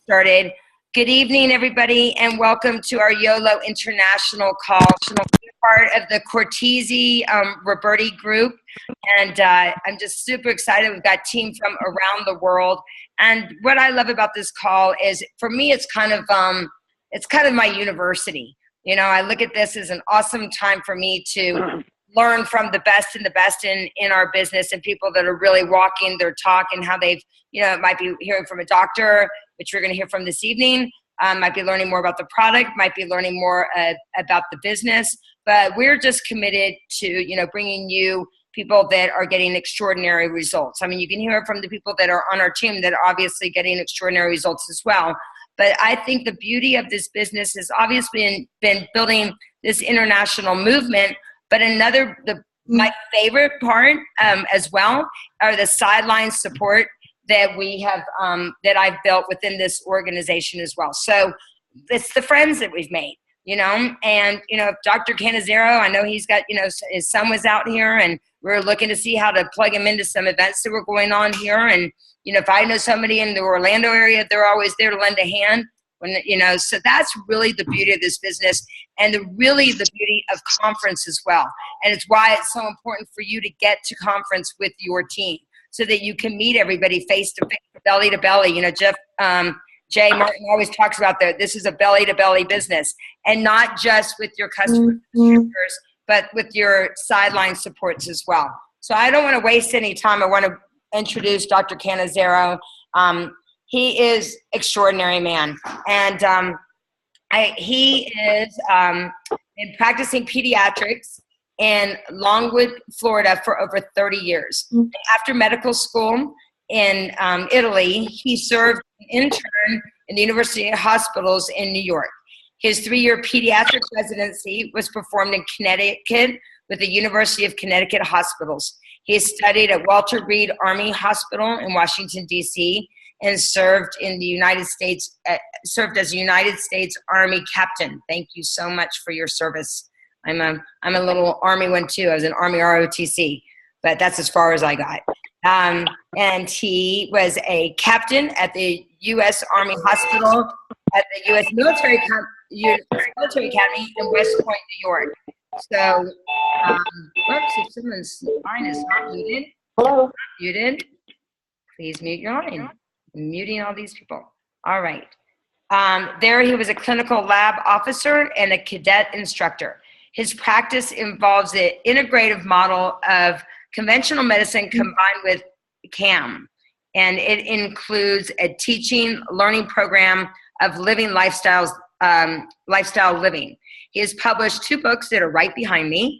started. Good evening, everybody, and welcome to our YOLO International call. We're part of the Cortese Roberti group, and I'm just super excited. We've got team from around the world, and what I love about this call is, for me, it's kind of my university. You know, I look at this as an awesome time for me to learn from the best and the best in our business, and people that are really walking their talk, and how they've, you know, might be hearing from a doctor, which we're going to hear from this evening, might be learning more about the product, might be learning more about the business, but we're just committed to, you know, bringing you people that are getting extraordinary results. I mean, you can hear from the people that are on our team that are obviously getting extraordinary results as well. But I think the beauty of this business has obviously been building this international movement. But my favorite part as well are the sideline support that we have, that I've built within this organization as well. So it's the friends that we've made, you know, and, you know, Dr. Canizero, I know he's got, you know, his son was out here, and we're looking to see how to plug him into some events that were going on here. And, you know, if I know somebody in the Orlando area, they're always there to lend a hand. When, you know, so that's really the beauty of this business, and really the beauty of conference as well. And it's why it's so important for you to get to conference with your team, so that you can meet everybody face to face, belly to belly. You know, Jay Martin always talks about that. This is a belly to belly business, and not just with your customers, but with your sideline supports as well. So I don't want to waste any time. I want to introduce Dr. Canizero. He is extraordinary man, and he is been practicing pediatrics in Longwood, Florida for over 30 years. After medical school in Italy, he served an intern in the University Hospitals in New York. His 3-year pediatric residency was performed in Connecticut with the University of Connecticut Hospitals. He studied at Walter Reed Army Hospital in Washington, D.C., and served in the United States, served as a United States Army captain. Thank you so much for your service. I'm a little Army one too. I was an Army ROTC, but that's as far as I got. And he was a captain at the U.S. Army Hospital at the U.S. Military Academy in West Point, New York. So, whoops, if someone's line is not muted. Hello. Muted. Please mute your line. I'm muting all these people. All right. There he was a clinical lab officer and a cadet instructor. His practice involves an integrative model of conventional medicine combined with CAM, and it includes a teaching learning program of living lifestyle living. He has published 2 books that are right behind me.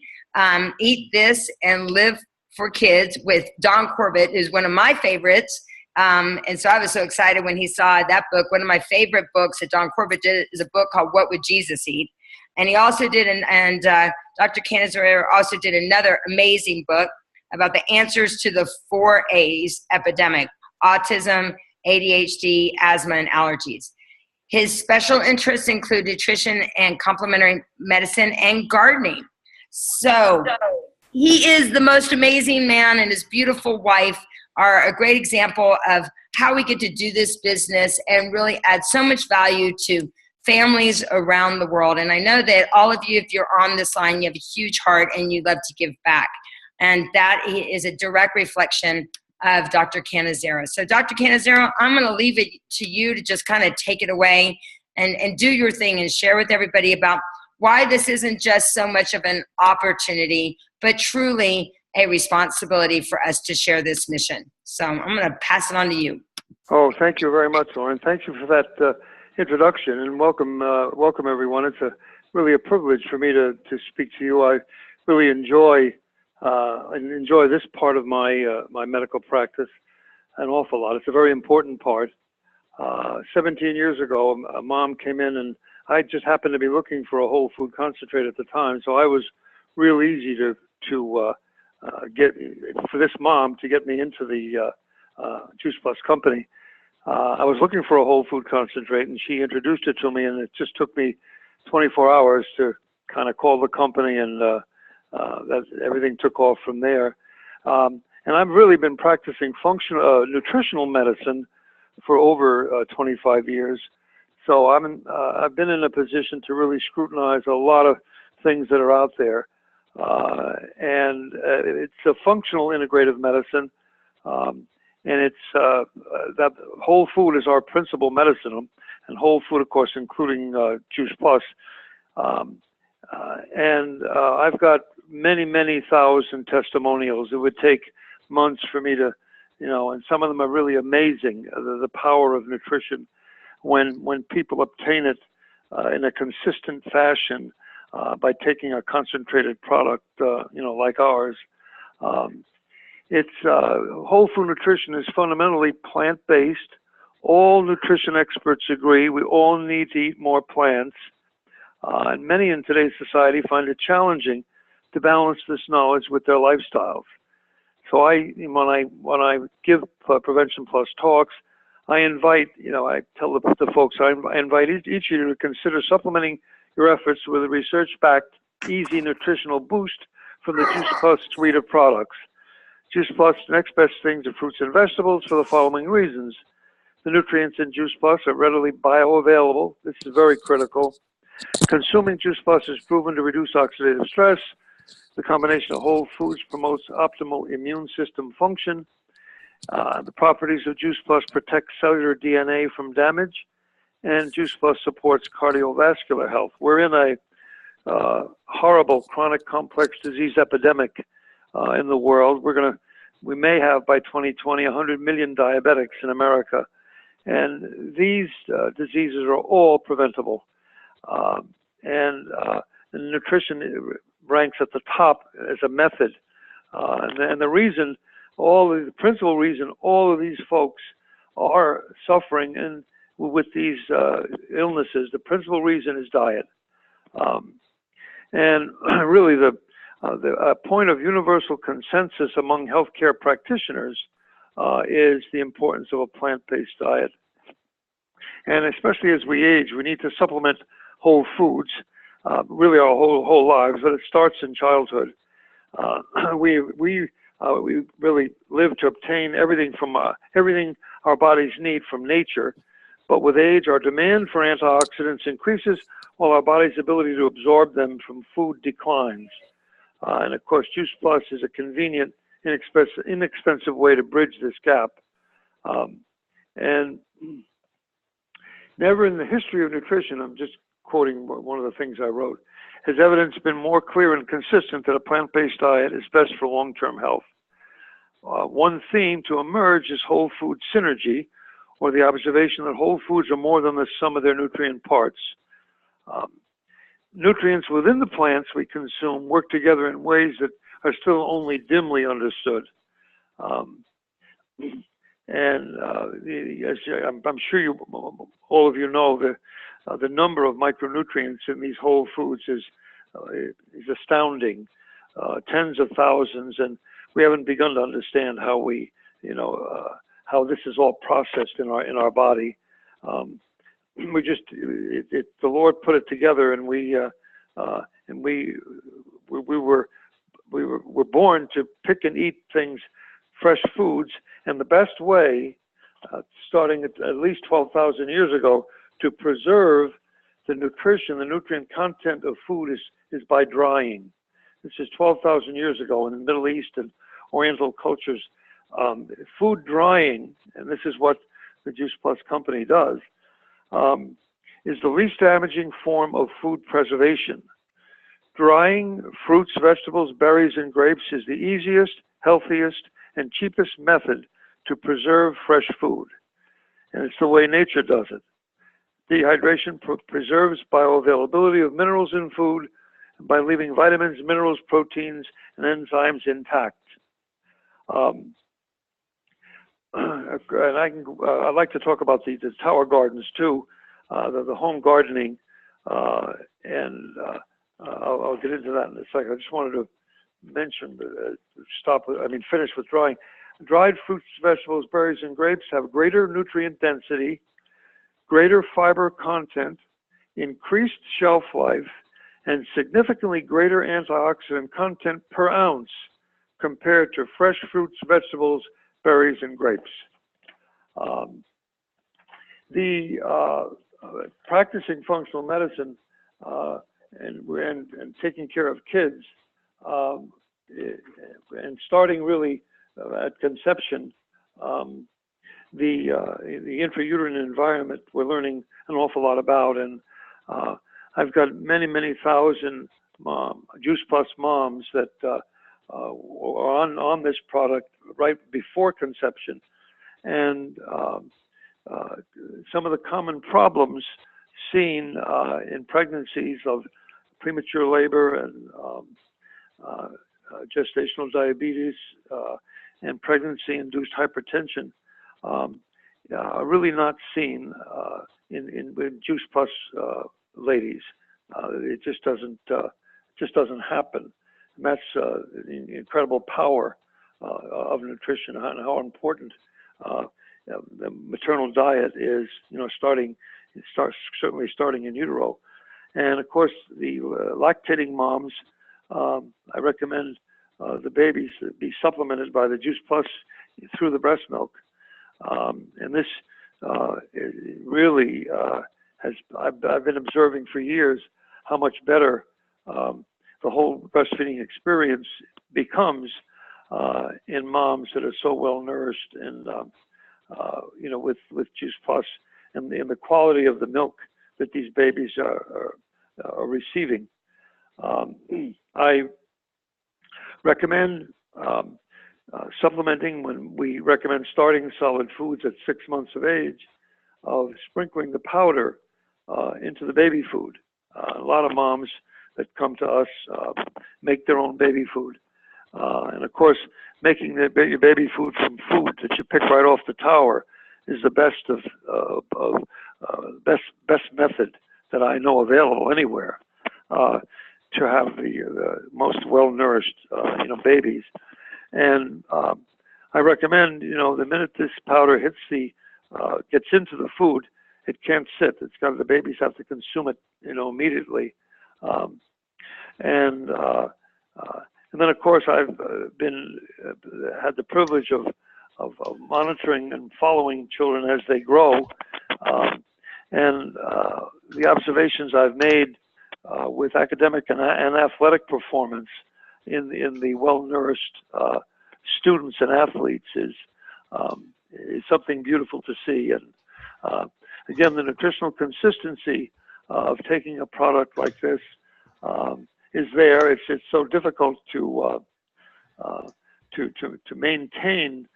Eat This and Live for Kids with Don Corbett is one of my favorites. And so I was so excited when he saw that book. One of my favorite books that Don Corbett did is a book called What Would Jesus Eat? And he also did, Dr. Canizero also did another amazing book about the answers to the 4 A's epidemic: autism, ADHD, asthma, and allergies. His special interests include nutrition and complementary medicine and gardening. So he is the most amazing man, and his beautiful wife are a great example of how we get to do this business and really add so much value to families around the world. And I know that all of you, if you're on this line, you have a huge heart and you love to give back. And that is a direct reflection of Dr. Canizero. So Dr. Canizero, I'm going to leave it to you to just kind of take it away and do your thing and share with everybody about why this isn't just so much of an opportunity, but truly a responsibility for us to share this mission. So I'm going to pass it on to you. Oh, thank you very much, Lauren. Thank you for that introduction, and welcome everyone. It's really a privilege for me to speak to you. I really enjoy this part of my my medical practice an awful lot. It's a very important part. 17 years ago, a mom came in, and I just happened to be looking for a whole food concentrate at the time, so I was real easy to get for this mom to get me into the Juice Plus company. I was looking for a whole food concentrate, and she introduced it to me, and it just took me 24 hours to kind of call the company, and everything took off from there. And I've really been practicing nutritional medicine for over 25 years. So I've been in a position to really scrutinize a lot of things that are out there. And it's a functional integrative medicine. And it's that whole food is our principal medicine, and whole food, of course, including Juice Plus. And I've got many thousand testimonials. It would take months for me to, and some of them are really amazing. The power of nutrition when people obtain it in a consistent fashion by taking a concentrated product, like ours. It's whole food nutrition is fundamentally plant-based. All nutrition experts agree we all need to eat more plants. And many in today's society find it challenging to balance this knowledge with their lifestyles. So when I give Prevention Plus talks, I invite, I tell the folks, I invite each of you to consider supplementing your efforts with a research-backed, easy nutritional boost from the Juice Plus suite of products. Juice Plus next best thing to fruits and vegetables for the following reasons. The nutrients in Juice Plus are readily bioavailable. This is very critical. Consuming Juice Plus is proven to reduce oxidative stress. The combination of whole foods promotes optimal immune system function. The properties of Juice Plus protect cellular DNA from damage, and Juice Plus supports cardiovascular health. We're in a horrible chronic complex disease epidemic in the world. We may have by 2020 100 million diabetics in America, and these diseases are all preventable. And nutrition ranks at the top as a method, and the principal reason all of these folks are suffering and with these illnesses, the principal reason is diet. And really the point of universal consensus among healthcare practitioners is the importance of a plant-based diet. And especially as we age, we need to supplement whole foods, really our whole lives, but it starts in childhood. We really live to obtain everything our bodies need from nature, but with age, our demand for antioxidants increases while our body's ability to absorb them from food declines. And of course, Juice Plus is a convenient, inexpensive way to bridge this gap. And never in the history of nutrition, I'm just quoting one of the things I wrote, has evidence been more clear and consistent that a plant-based diet is best for long-term health. One theme to emerge is whole food synergy, or the observation that whole foods are more than the sum of their nutrient parts. Nutrients within the plants we consume work together in ways that are still only dimly understood. I'm sure all of you know the number of micronutrients in these whole foods is astounding, tens of thousands, and we haven't begun to understand how how this is all processed in our body. The Lord put it together, and we were born to pick and eat things, fresh foods, and the best way, starting at least 12,000 years ago, to preserve the nutrient content of food is by drying. This is 12,000 years ago in the Middle East and Oriental cultures. Food drying, and this is what the Juice Plus company does, is the least damaging form of food preservation. Drying fruits, vegetables, berries, and grapes is the easiest, healthiest, and cheapest method to preserve fresh food. And it's the way nature does it. Dehydration preserves bioavailability of minerals in food by leaving vitamins, minerals, proteins, and enzymes intact. And I'd like to talk about the tower gardens too, the home gardening, and I'll get into that in a second. I just wanted to mention, finish with drying. Dried fruits, vegetables, berries, and grapes have greater nutrient density, greater fiber content, increased shelf life, and significantly greater antioxidant content per ounce compared to fresh fruits, vegetables, berries, and grapes. The practicing functional medicine and taking care of kids and starting really at conception, the intrauterine environment we're learning an awful lot about, and I've got many thousand Juice Plus moms that are on this product right before conception, and some of the common problems seen in pregnancies of premature labor and gestational diabetes and pregnancy-induced hypertension are really not seen in Juice Plus ladies. It just doesn't happen. And that's the incredible power of nutrition and how important the maternal diet is. Certainly starting in utero, and of course the lactating moms. I recommend the babies be supplemented by the Juice Plus through the breast milk, and this really I've been observing for years how much better the whole breastfeeding experience becomes in moms that are so well nourished and with Juice Plus and the quality of the milk that these babies are receiving. I recommend supplementing when we recommend starting solid foods at 6 months of age, of sprinkling the powder into the baby food. A lot of moms that come to us make their own baby food. And of course, making your baby food from food that you pick right off the tower is the best best method that I know available anywhere to have the most well-nourished babies. And I recommend the minute this powder hits gets into the food, it can't sit. The babies have to consume it immediately. And then of course I've had the privilege of monitoring and following children as they grow, and the observations I've made with academic and athletic performance in the well-nourished students and athletes is something beautiful to see. And again, the nutritional consistency of taking a product like this is there. It's so difficult to maintain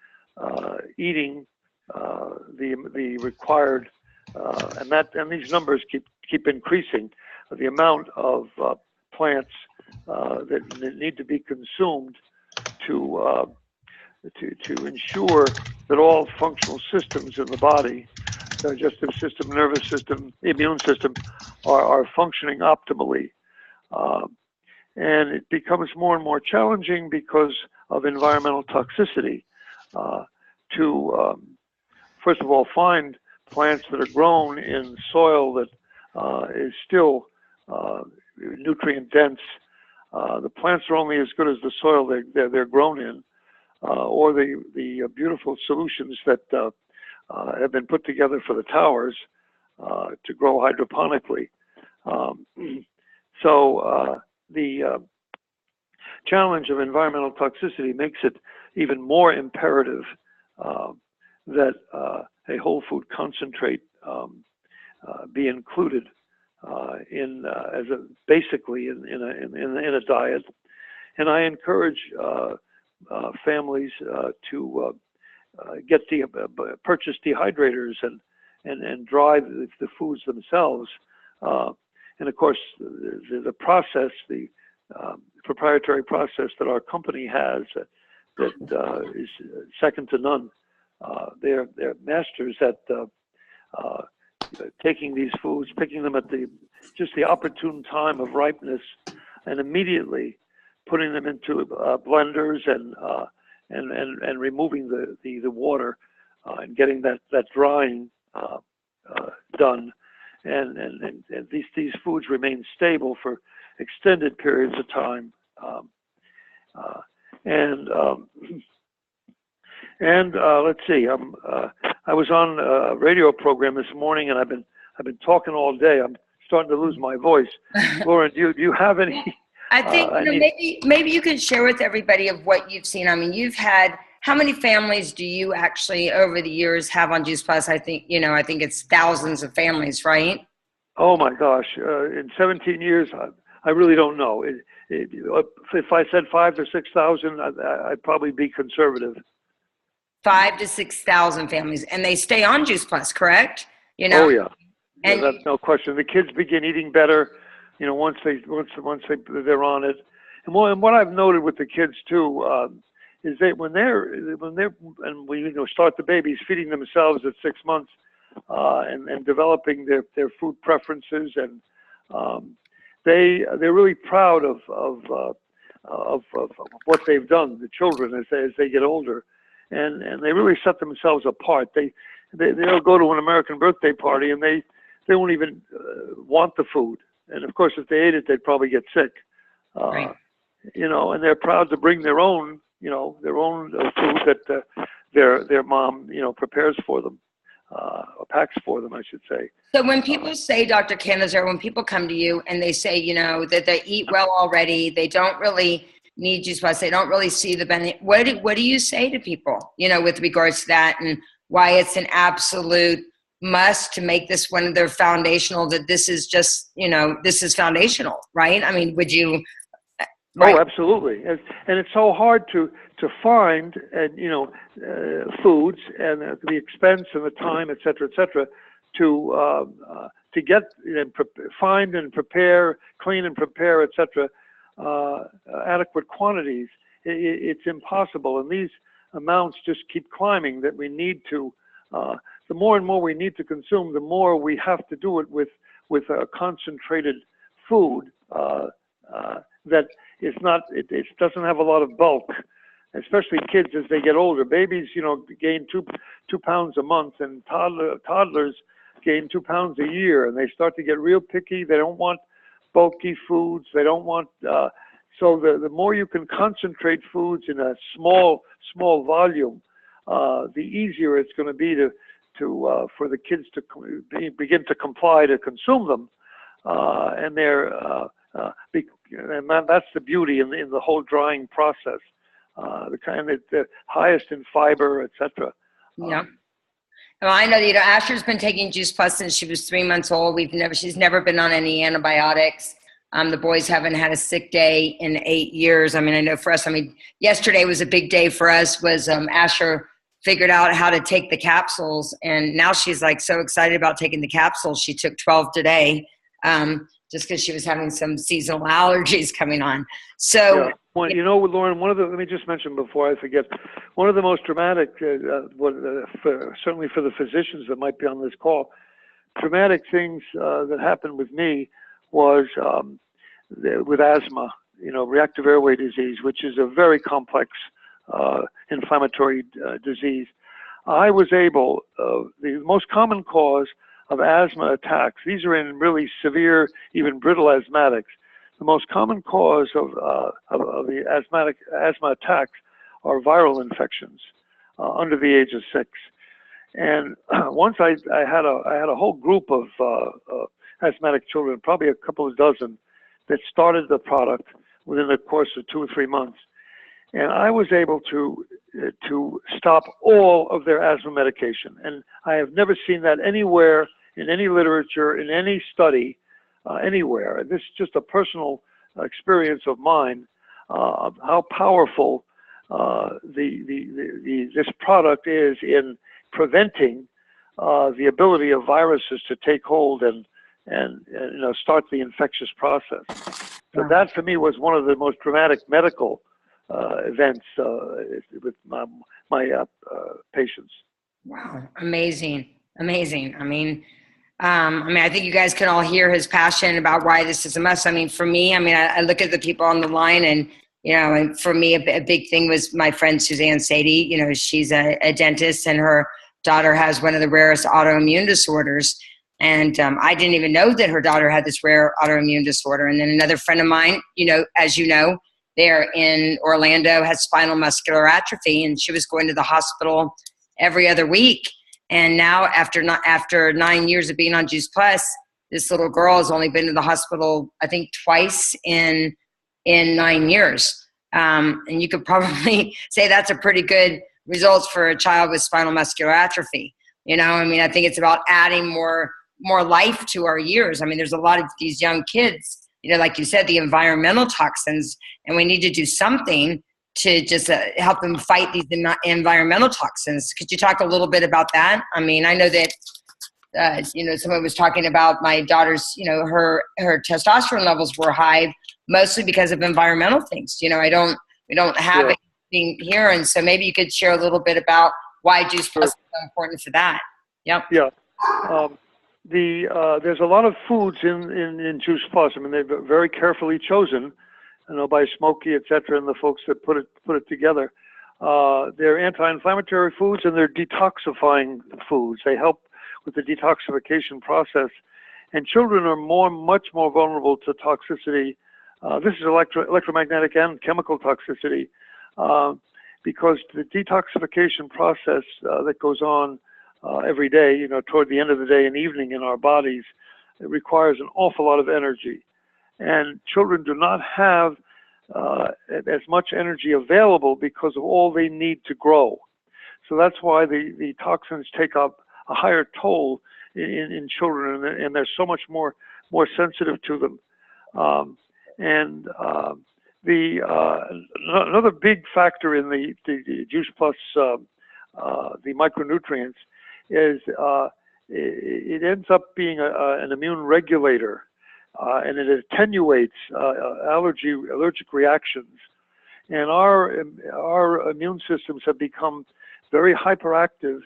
eating the required, and these numbers keep increasing. The amount of plants that need to be consumed to ensure that all functional systems in the body, digestive system, nervous system, immune system, are functioning optimally. And it becomes more and more challenging because of environmental toxicity to, first of all, find plants that are grown in soil that is still nutrient dense. The plants are only as good as the soil they're grown in, or the beautiful solutions that have been put together for the towers to grow hydroponically. So the challenge of environmental toxicity makes it even more imperative that a whole food concentrate be included basically in a diet. And I encourage families to purchase dehydrators and dry the foods themselves. And of course, the process, the proprietary process that our company has that is second to none. They're masters at taking these foods, picking them at just the opportune time of ripeness, and immediately putting them into blenders and removing the water and getting that drying done. And these foods remain stable for extended periods of time. And let's see, I was on a radio program this morning, and I've been talking all day. I'm starting to lose my voice. Lauren, do you have any? I think maybe you can share with everybody of what you've seen. I mean, you've had, how many families do you actually over the years have on Juice Plus? I think it's thousands of families, right? Oh my gosh! In 17 years, I really don't know. If I said 5,000 to 6,000, I'd probably be conservative. 5,000 to 6,000 families, and they stay on Juice Plus, correct? Oh yeah, and that's no question. The kids begin eating better, once they're on it. And what I've noted with the kids too is that when we start the babies feeding themselves at 6 months and developing their food preferences, and they're really proud of what they've done. The children as they get older. And they really set themselves apart. They'll go to an American birthday party and they won't even want the food. And of course, if they ate it, they'd probably get sick. Right. And they're proud to bring their own food that their mom prepares for them, or packs for them, I should say. So when people say, Dr. Kanizer, when people come to you and they say, that they eat well already, they don't really need Juice Plus, they don't really see the benefit. What do you say to people, with regards to that, and why it's an absolute must to make this one of their foundational, that this is just, this is foundational, right? I mean, would you? Right? Oh, absolutely. And it's so hard to find, and foods, and the expense and the time, et cetera, to get and find and prepare, clean and prepare, et cetera, adequate quantities. It's impossible, and these amounts just keep climbing. That we need to, the more and more we need to consume, the more we have to do it with a concentrated food that is not. It doesn't have a lot of bulk, especially kids as they get older. Babies, gain two pounds a month, and toddlers gain 2 pounds a year, and they start to get real picky. They don't want bulky foods. They don't want, so the more you can concentrate foods in a small volume, the easier it's going to be for the kids to begin to comply to consume them, and that's the beauty in the whole drying process, the highest in fiber, etc. Yeah. Well, I know that Asher's been taking Juice Plus since she was 3 months old. She's never been on any antibiotics. The boys haven't had a sick day in 8 years. I mean, I know for us, yesterday was a big day for us. Was Asher figured out how to take the capsules, and now she's like so excited about taking the capsules. She took 12 today, just because she was having some seasonal allergies coming on. So. Yeah. Well, Lauren, let me just mention before I forget, one of the most dramatic, certainly for the physicians that might be on this call, dramatic things that happened with me was with asthma, reactive airway disease, which is a very complex inflammatory disease. I was able, the most common cause of asthma attacks, these are in really severe, even brittle asthmatics. The most common cause of the asthma attacks are viral infections under the age of 6. And once I had a whole group of asthmatic children, probably a couple of dozen, that started the product within the course of 2 or 3 months, and I was able to stop all of their asthma medication. And I have never seen that anywhere in any literature, in any study. Anywhere. This is just a personal experience of mine, of how powerful this product is in preventing the ability of viruses to take hold and start the infectious process. So that for me was one of the most dramatic medical events with my patients. Wow, amazing. I think you guys can all hear his passion about why this is a must. For me, I look at the people on the line, and, and for me, a big thing was my friend Suzanne Sadie. She's a dentist, and her daughter has one of the rarest autoimmune disorders. And I didn't even know that her daughter had this rare autoimmune disorder. And then another friend of mine, as you know, there in Orlando, has spinal muscular atrophy, and she was going to the hospital every other week. And now after 9 years of being on Juice Plus, this little girl has only been to the hospital, I think, twice in 9 years. And you could probably say that's a pretty good results for a child with spinal muscular atrophy. I mean, I think it's about adding more life to our years. I mean, there's a lot of these young kids, like you said, the environmental toxins, and we need to do something to just help them fight these environmental toxins. Could you talk a little bit about that? I mean, I know that someone was talking about my daughter's, her testosterone levels were high, mostly because of environmental things. We don't have anything here. And so maybe you could share a little bit about why Juice Plus is so important for that. Yep. Yeah. There's a lot of foods in Juice Plus. I mean, they're very carefully chosen, by Smokey, et cetera, and the folks that put it together. They're anti-inflammatory foods and they're detoxifying foods. They help with the detoxification process. And children are much more vulnerable to toxicity. This is electromagnetic and chemical toxicity, because the detoxification process that goes on every day, toward the end of the day and evening in our bodies, it requires an awful lot of energy. And children do not have as much energy available because of all they need to grow. So that's why the toxins take up a higher toll in children, and they're so much more sensitive to them. Another big factor in the Juice Plus, the micronutrients, is it ends up being an immune regulator, and it attenuates allergic reactions. And our immune systems have become very hyperactive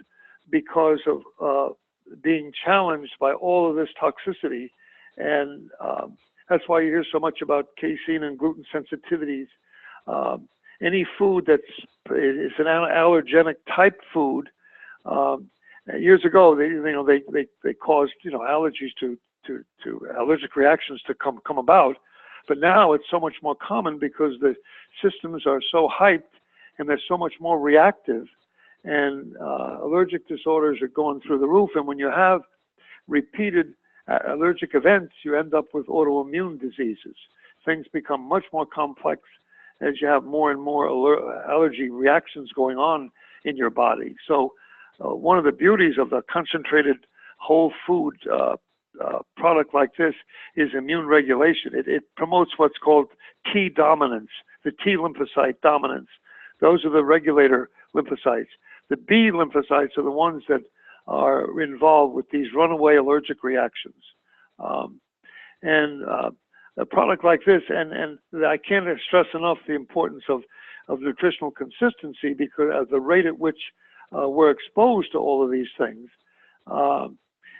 because of being challenged by all of this toxicity. And that's why you hear so much about casein and gluten sensitivities. Any food is an allergenic type food. Years ago, they caused allergies to allergic reactions to come about, but now it's so much more common because the systems are so hyped and they're so much more reactive, and allergic disorders are going through the roof. And when you have repeated allergic events, you end up with autoimmune diseases. Things become much more complex as you have more and more allergy reactions going on in your body. So one of the beauties of the concentrated whole food product like this is immune regulation. It promotes what's called T dominance, the T lymphocyte dominance. Those are the regulator lymphocytes. The B lymphocytes are the ones that are involved with these runaway allergic reactions. A product like this, and I can't stress enough the importance of nutritional consistency, because of the rate at which we're exposed to all of these things.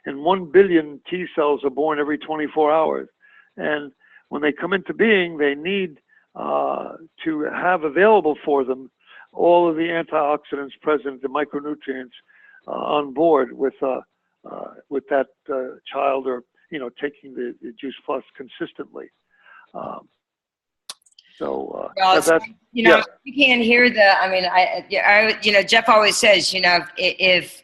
And 1 billion T cells are born every 24 hours. And when they come into being, they need to have available for them all of the antioxidants present, the micronutrients on board with that child, or taking the Juice Plus consistently. Well, you can't hear Jeff always says, if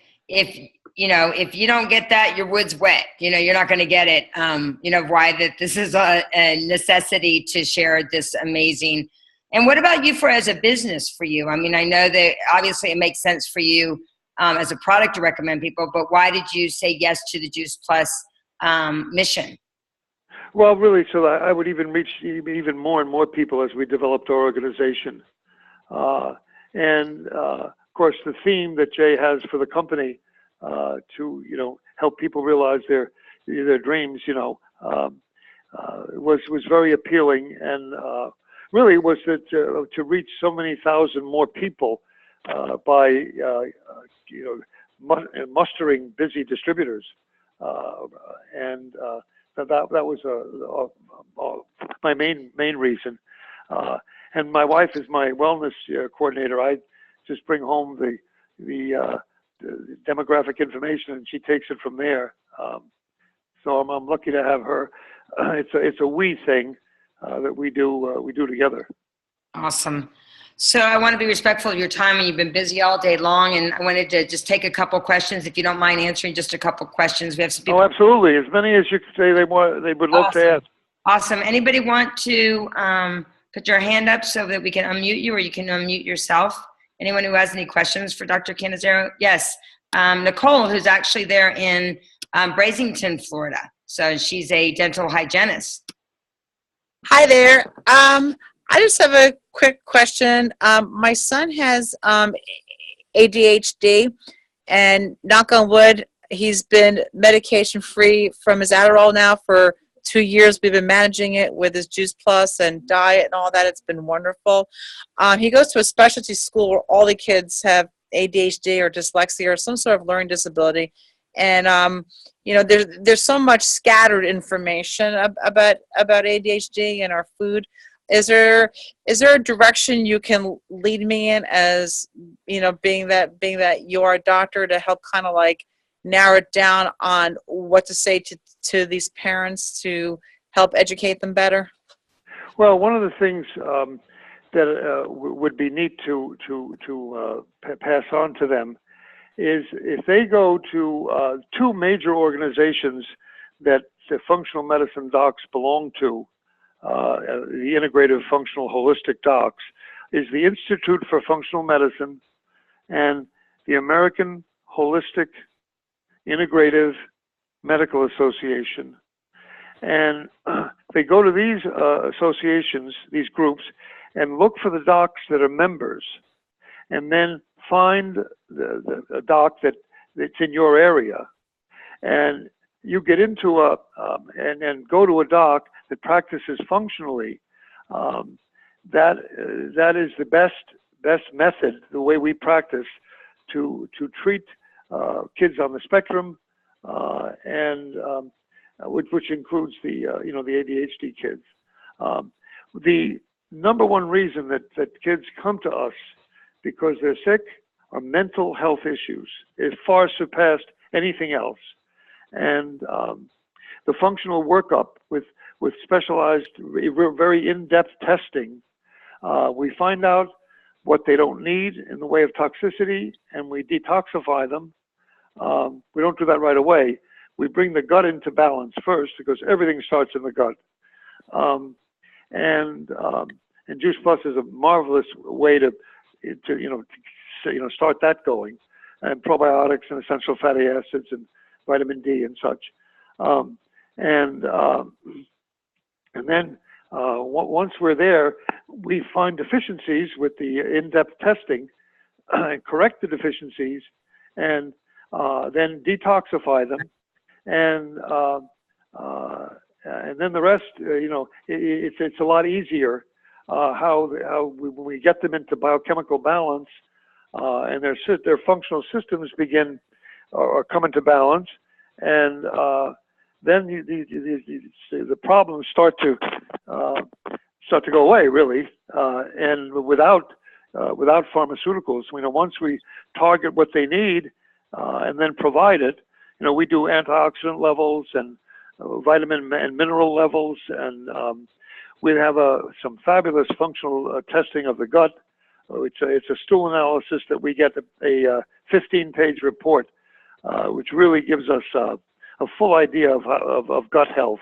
you don't get that, your wood's wet. You're not going to get it. Why that this is a necessity to share this amazing. And what about you as a business for you? I mean, I know that obviously it makes sense for you as a product to recommend people, but why did you say yes to the Juice Plus mission? Well, really, so I would even reach even more and more people as we developed our organization. Of course, the theme that Jay has for the company to help people realize their dreams, was very appealing, and really was to reach so many thousand more people by mustering busy distributors, that was my main reason. And my wife is my wellness coordinator. I just bring home the demographic information, and she takes it from there. So I'm lucky to have her. It's a we thing that we do together. Awesome. So I want to be respectful of your time, and you've been busy all day long, and I wanted to just take a couple questions, if you don't mind answering just a couple questions. We have some people. Oh, absolutely. As many as you could say they would love to ask. Awesome. Anybody want to put your hand up so that we can unmute you, or you can unmute yourself? Anyone who has any questions for Dr. Cannizzaro? Yes. Nicole, who's actually there in Bradenton, Florida. So she's a dental hygienist. Hi there. I just have a quick question. My son has ADHD, and knock on wood, he's been medication free from his Adderall now for 2 years. We've been managing it with his Juice Plus and diet and all that. It's been wonderful. He goes to a specialty school where all the kids have ADHD or dyslexia or some sort of learning disability. And, you know, there's so much scattered information about ADHD and our food. Is there a direction you can lead me in, as, you know, being that you're a doctor, to help kind of like narrow it down on what to say to these parents to help educate them better? Well, one of the things that would be neat to pass on to them is if they go to two major organizations that the functional medicine docs belong to, the Integrative Functional Holistic Docs, is the Institute for Functional Medicine and the American Holistic Integrative Medical Association. And they go to these associations, these groups, and look for the docs that are members, and then find a doc that's in your area. And you get into and go to a doc that practices functionally. That is the best method, the way we practice, to treat kids on the spectrum, and which includes the the ADHD kids. The number one reason that kids come to us because they're sick are mental health issues. It far surpassed anything else. And the functional workup with specialized, very in-depth testing, we find out what they don't need in the way of toxicity, and we detoxify them. We don't do that right away. We bring the gut into balance first, because everything starts in the gut. And Juice Plus is a marvelous way to start that going, and probiotics and essential fatty acids and vitamin D and such. And then once we're there, we find deficiencies with the in-depth testing and correct the deficiencies, and then detoxify them, and then the rest, it's a lot easier when we get them into biochemical balance, and their functional systems begin or come into balance, and then the problems start to go away, really, and without pharmaceuticals. Once we target what they need and then provide it, we do antioxidant levels and vitamin and mineral levels, and we have some fabulous functional testing of the gut. It's a stool analysis that we get a 15-page report, which really gives us a full idea of gut health,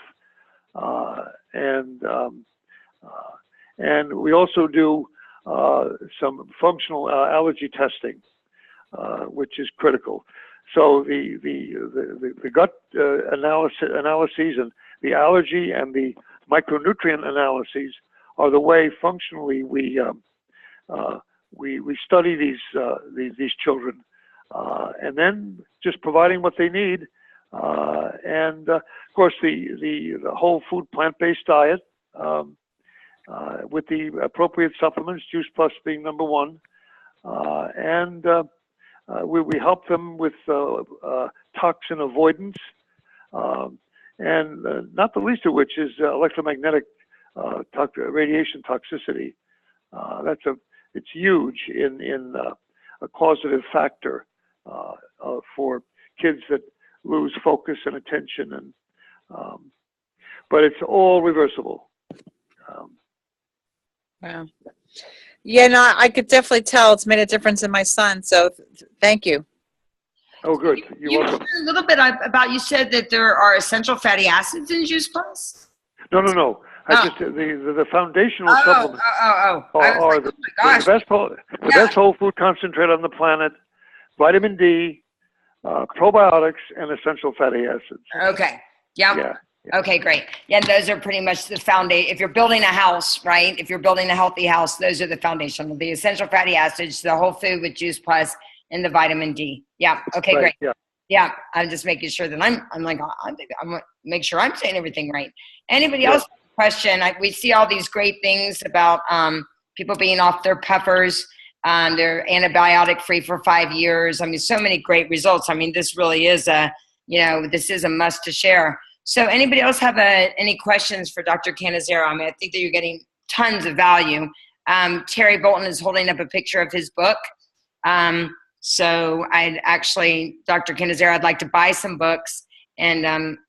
and we also do some functional allergy testing, which is critical. So the gut analyses and the allergy and the micronutrient analyses are the way functionally we study these children, and then just providing what they need, and of course the whole food plant-based diet with the appropriate supplements, Juice Plus being number one, and we help them with toxin avoidance, and not the least of which is electromagnetic radiation toxicity. It's huge in a causative factor for kids that lose focus and attention, and but it's all reversible. Wow. Yeah, no, I could definitely tell it's made a difference in my son. So thank you. Oh, good. You're You welcome. mentioned a little bit about, you said that there are essential fatty acids in Juice Plus? No. I Oh. just the foundational Oh, supplements I was are like, oh my the gosh. best whole food concentrate on the planet, vitamin D, probiotics, and essential fatty acids. Okay. Yep. Yeah. Okay, great. Yeah, those are pretty much the foundation. If you're building a house, right? If you're building a healthy house, those are the foundation. The essential fatty acids, the whole food with Juice Plus, and the vitamin D. Yeah. Okay, Right, great. yeah. Yeah, I'm just making sure that I'm like, I'm gonna make sure I'm saying everything right. Anybody Yeah. else have a question? We see all these great things about people being off their puffers. They're antibiotic free for 5 years. I mean, so many great results. I mean, this really is this is a must to share. So anybody else have any questions for Dr. Cannizzaro? I mean, I think that you're getting tons of value. Terry Bolton is holding up a picture of his book. So I'd actually, Dr. Cannizzaro, I'd like to buy some books and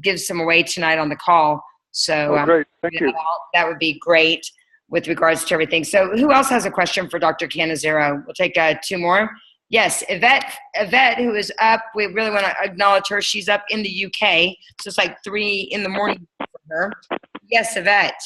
give some away tonight on the call. So Great. Thank you. that would be great with regards to everything. So who else has a question for Dr. Cannizzaro? We'll take 2 more. Yes, Yvette, who is up, we really want to acknowledge her. She's up in the UK, so it's like 3 in the morning for her. Yes, Yvette.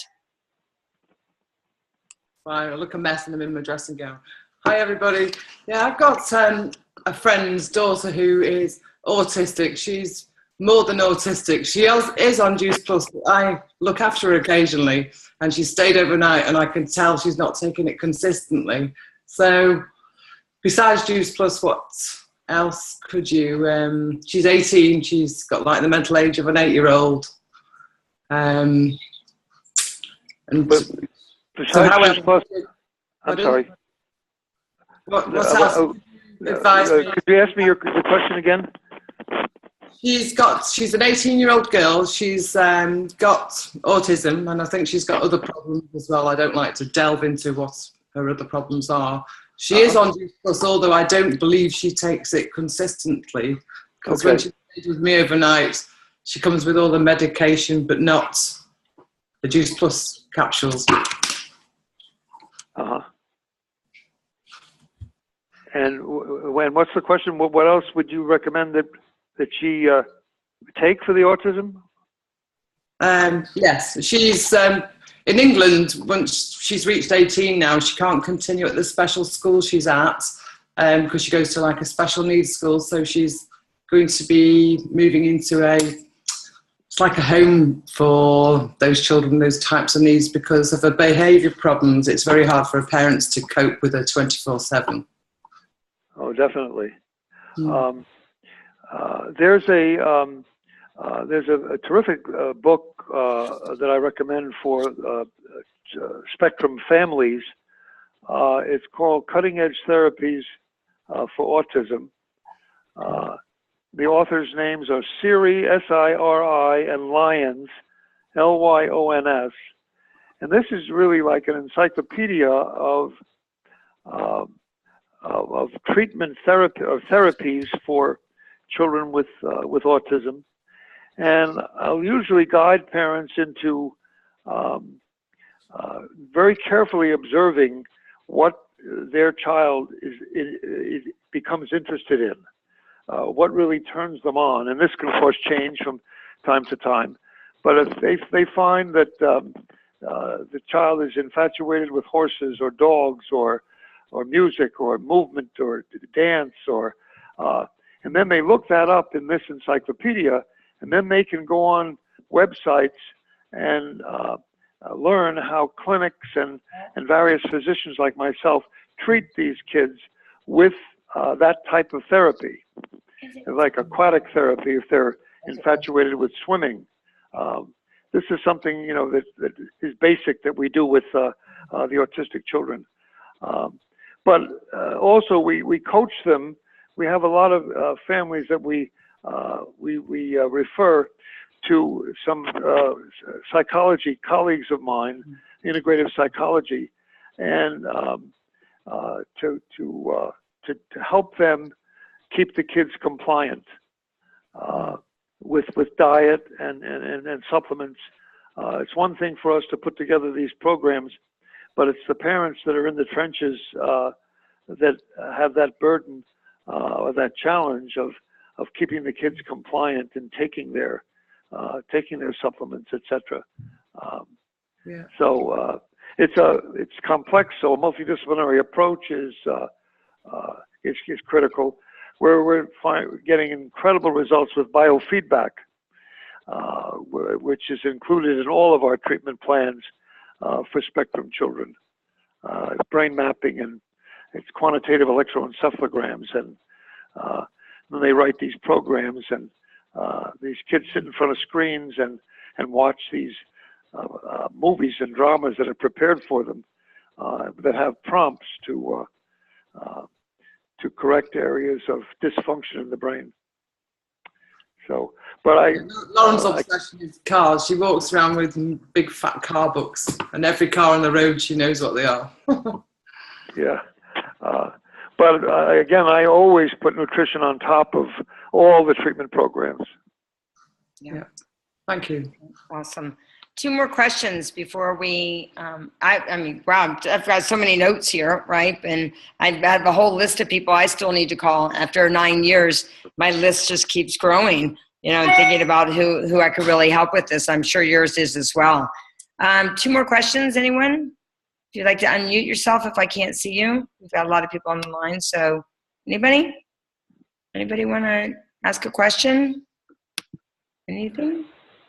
Wow, I look a mess and I'm in my dressing gown. Hi, everybody. Yeah, I've got a friend's daughter who is autistic. She's more than autistic. She is on Juice Plus. I look after her occasionally, and she stayed overnight, and I can tell she's not taking it consistently. So besides Juice Plus, what else could you? She's 18. She's got like the mental age of an 8-year-old. And Besides so Juice Plus, I'm sorry. What's else? Advise me. Could you ask me your question again? She's an 18-year-old girl. She's got autism, and I think she's got other problems as well. I don't like to delve into what her other problems are. She is on Juice Plus, although I don't believe she takes it consistently. Because when she stayed with me overnight, she comes with all the medication, but not the Juice Plus capsules. And what's the question? What else would you recommend that she take for the autism? Yes, she's in England. Once she's reached 18 now, she can't continue at the special school she's at because she goes to like a special needs school. So she's going to be moving into it's like a home for those children, those types of needs, because of her behaviour problems. It's very hard for her parents to cope with her 24/7. Oh, definitely. There's a terrific book that I recommend for spectrum families. It's called Cutting Edge Therapies for Autism. The authors' names are Siri, S-I-R-I, and Lyons, L-Y-O-N-S. And this is really like an encyclopedia of treatment therapy or therapies for children with autism, and I'll usually guide parents into very carefully observing what their child becomes interested in, what really turns them on, and this can of course change from time to time. But if they find that the child is infatuated with horses or dogs or music or movement or dance and then they look that up in this encyclopedia, and then they can go on websites and learn how clinics and various physicians like myself treat these kids with that type of therapy, like aquatic therapy if they're infatuated with swimming. This is something that is basic that we do with the autistic children. But also we coach them. We have a lot of families that we refer to some psychology colleagues of mine, integrative psychology, and to help them keep the kids compliant with diet and supplements. It's one thing for us to put together these programs, but it's the parents that are in the trenches that have that burden or that challenge of keeping the kids compliant and taking their supplements, etc. Yeah. So it's complex. So a multidisciplinary approach is critical. We're getting incredible results with biofeedback, which is included in all of our treatment plans for spectrum children. Brain mapping, and it's quantitative electroencephalograms, and then they write these programs, and these kids sit in front of screens and watch these movies and dramas that are prepared for them that have prompts to correct areas of dysfunction in the brain. So, but Lauren's obsession is cars. She walks around with big fat car books, and every car on the road, she knows what they are. Yeah. But again, I always put nutrition on top of all the treatment programs. Yeah. Thank you. Awesome. 2 more questions before we, I mean, wow, I've got so many notes here, right? And I have a whole list of people I still need to call. After 9 years, my list just keeps growing, you know, and thinking about who I could really help with this. I'm sure yours is as well. 2 more questions, anyone? If you'd like to unmute yourself if I can't see you. We've got a lot of people on the line, so anybody? Anybody want to ask a question? Anything?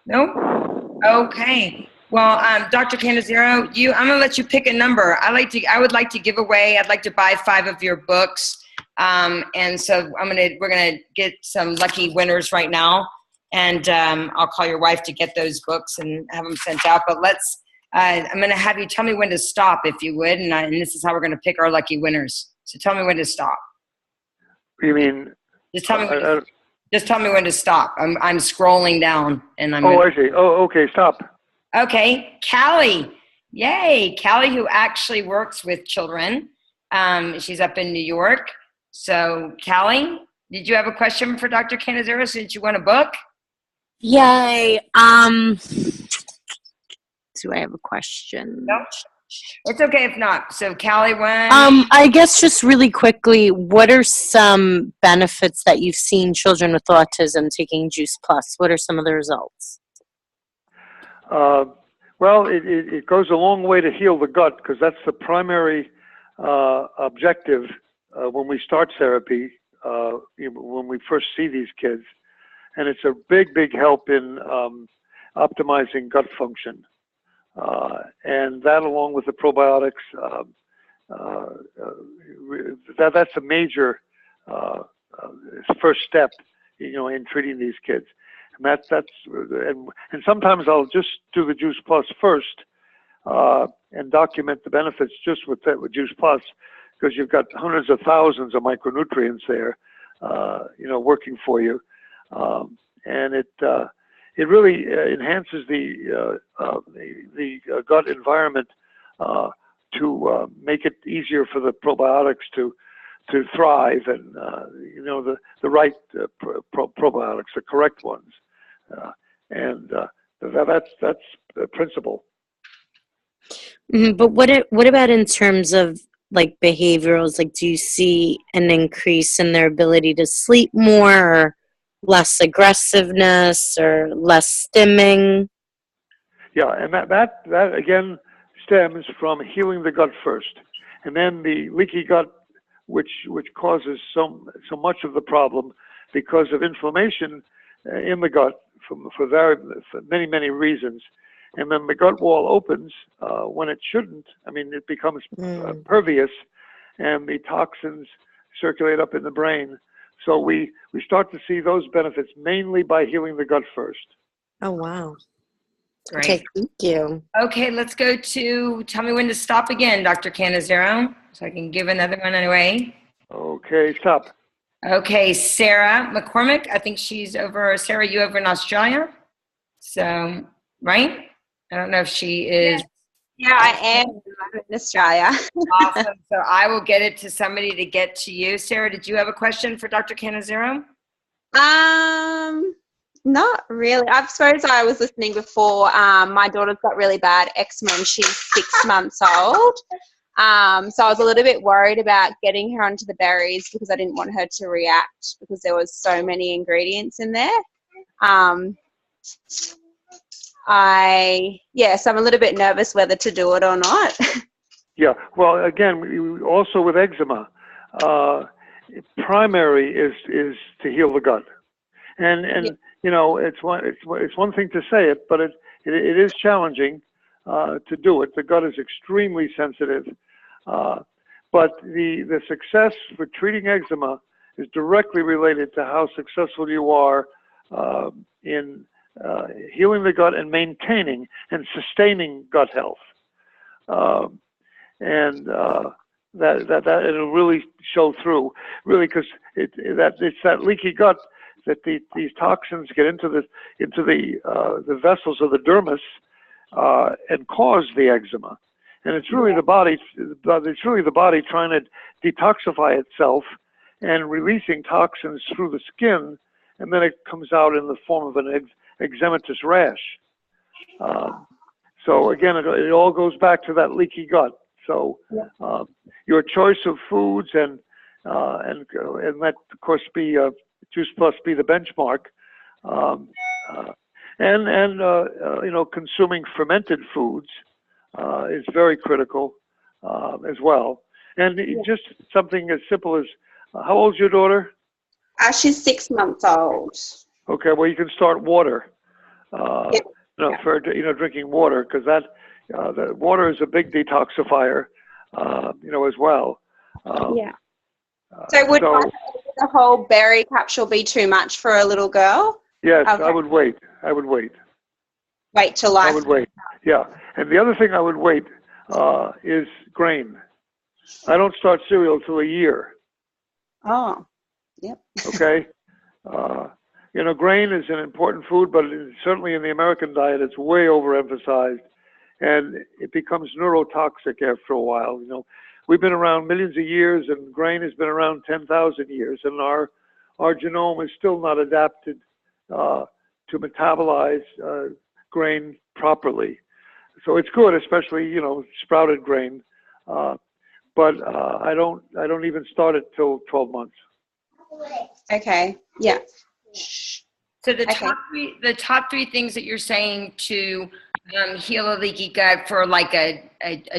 No? Okay. Well, Dr. Canizero, I'm gonna let you pick a number. I would like to give away. I'd like to buy 5 of your books, and so we're gonna get some lucky winners right now, and I'll call your wife to get those books and have them sent out. But I'm gonna have you tell me when to stop, if you would, and this is how we're gonna pick our lucky winners. So tell me when to stop. You mean? Just tell me. Just tell me when to stop. I'm scrolling down, and I'm. Oh, I see. Oh, okay. Stop. Okay, Callie. Yay, Callie, who actually works with children. She's up in New York. So, Callie, did you have a question for Dr. Canizero since you won a book? Yay. Do I have a question? No. It's okay if not. So, Callie, when? I guess just really quickly, what are some benefits that you've seen children with autism taking Juice Plus? What are some of the results? Well, it goes a long way to heal the gut, because that's the primary objective when we start therapy, when we first see these kids. And it's a big, big help in optimizing gut function. And that, along with the probiotics, that's a major first step, in treating these kids. And and sometimes I'll just do the Juice Plus first and document the benefits just with Juice Plus, because you've got hundreds of thousands of micronutrients there, working for you, and it really enhances the gut environment to make it easier for the probiotics to thrive, and the right probiotics, the correct ones, and that's the principle. But what about in terms of like behaviorals? Like, do you see an increase in their ability to sleep more, or less aggressiveness, or less stimming? Yeah, and that again stems from healing the gut first, and then the leaky gut, which causes so much of the problem because of inflammation in the gut for many reasons, and then the gut wall opens when it shouldn't. I mean, it becomes pervious, and the toxins circulate up in the brain. So we start to see those benefits mainly by healing the gut first. Oh, wow. Great. Okay, thank you. Okay, let's go to tell me when to stop again, Dr. Canizero, so I can give another one away. Okay, stop. Okay, Sarah McCormick. I think she's over. Sarah, you over in Australia? So, right? I don't know if she is. Yeah, I am. I'm in Australia. Awesome. So I will get it to somebody to get to you. Sarah, did you have a question for Dr. Canizero? Not really. I suppose I was listening before. My daughter's got really bad eczema and she's 6 months old. So I was a little bit worried about getting her onto the berries because I didn't want her to react because there was so many ingredients in there. So I'm a little bit nervous whether to do it or not. Yeah. Well, again, also with eczema, primary is to heal the gut, and Yeah. you know, it's one thing to say it, but it is challenging to do it. The gut is extremely sensitive, but the success for treating eczema is directly related to how successful you are in healing the gut and maintaining and sustaining gut health. And that it'll really show through, really, because it's that leaky gut that these toxins get into the vessels of the dermis and cause the eczema. And it's really the body. It's really the body trying to detoxify itself and releasing toxins through the skin, and then it comes out in the form of an eczematous rash. So again, it all goes back to that leaky gut. So your choice of foods and that of course be Juice Plus be the benchmark, and you know, consuming fermented foods is very critical as well. And just something as simple as how old's your daughter? She's 6 months old. Okay, well you can start water. Yeah. You know, for drinking water, because that the water is a big detoxifier, you know, as well. So would the whole berry capsule be too much for a little girl? Yes, Okay. I would wait. I would wait. Wait till life. I would wait. Yeah, and the other thing I would wait is grain. I don't start cereal till a year. Oh, yep. Okay. You know, grain is an important food, but certainly in the American diet, it's way overemphasized, and it becomes neurotoxic after a while. You know, we've been around millions of years, and grain has been around 10,000 years, and our genome is still not adapted to metabolize grain properly. So it's good, especially, you know, sprouted grain, but I don't even start it till 12 months. Okay. Yeah. So the top three things that you're saying to heal a leaky gut for like a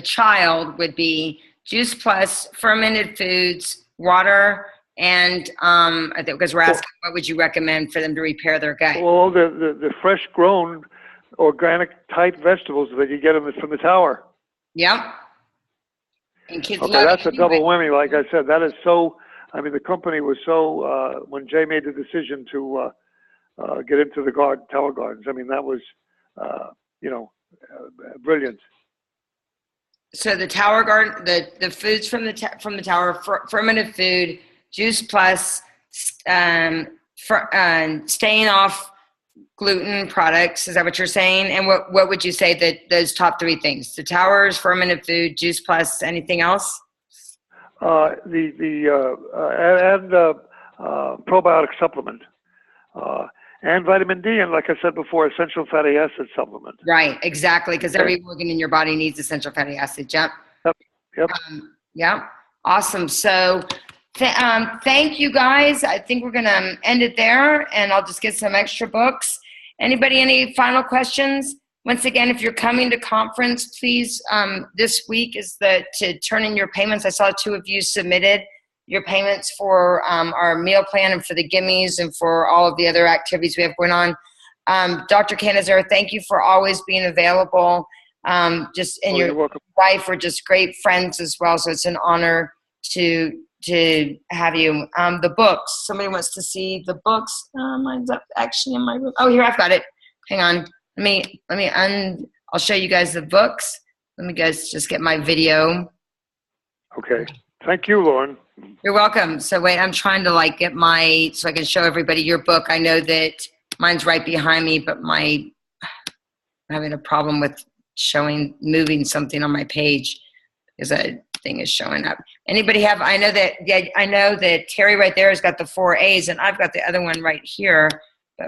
child would be Juice Plus, fermented foods, water, and I think because we're asking what would you recommend for them to repair their gut? Well, the fresh grown organic type vegetables that you get from the tower. Yep. And kids Okay, love that's it a double anyway. whammy. Like I said, that is so. I mean, the company was so when Jay made the decision to get into the tower gardens. I mean, that was you know, brilliant. So the tower garden, the foods from the tower, fermented food, Juice Plus, staying off gluten products. Is that what you're saying? And what would you say that those top three things? The towers, fermented food, Juice Plus, anything else? Probiotic supplement, and vitamin D, and like I said before, essential fatty acid supplement. Right, exactly, because every organ in your body needs essential fatty acids. Yep. Yep. Yeah. Awesome. So, thank you guys. I think we're gonna end it there, and I'll just get some extra books. Anybody, any final questions? Once again, if you're coming to conference, please, this week is to turn in your payments. I saw 2 of you submitted your payments for our meal plan and for the gimmies and for all of the other activities we have going on. Dr. Canizar, thank you for always being available. Your wife are just great friends as well, so it's an honor to have you. The books, somebody wants to see the books. Mine's up actually in my room. Oh, here, I've got it. Hang on. I'll show you guys the books. Let me guys just get my video. Okay. Thank you, Lauren. You're welcome. So wait, I'm trying to so I can show everybody your book. I know that mine's right behind me, but I'm having a problem with moving something on my page because a thing is showing up. Anybody have, I know that Terry right there has got the 4 A's and I've got the other one right here,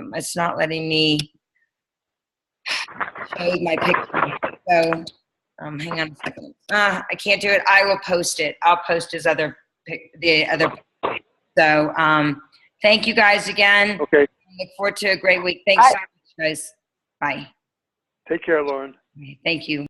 but it's not letting me show my picture. So hang on a second. I can't do it. I will post it. I'll post his other So thank you guys again. Okay. Look forward to a great week. Thanks so much, guys. Bye. Take care, Lauren. Thank you.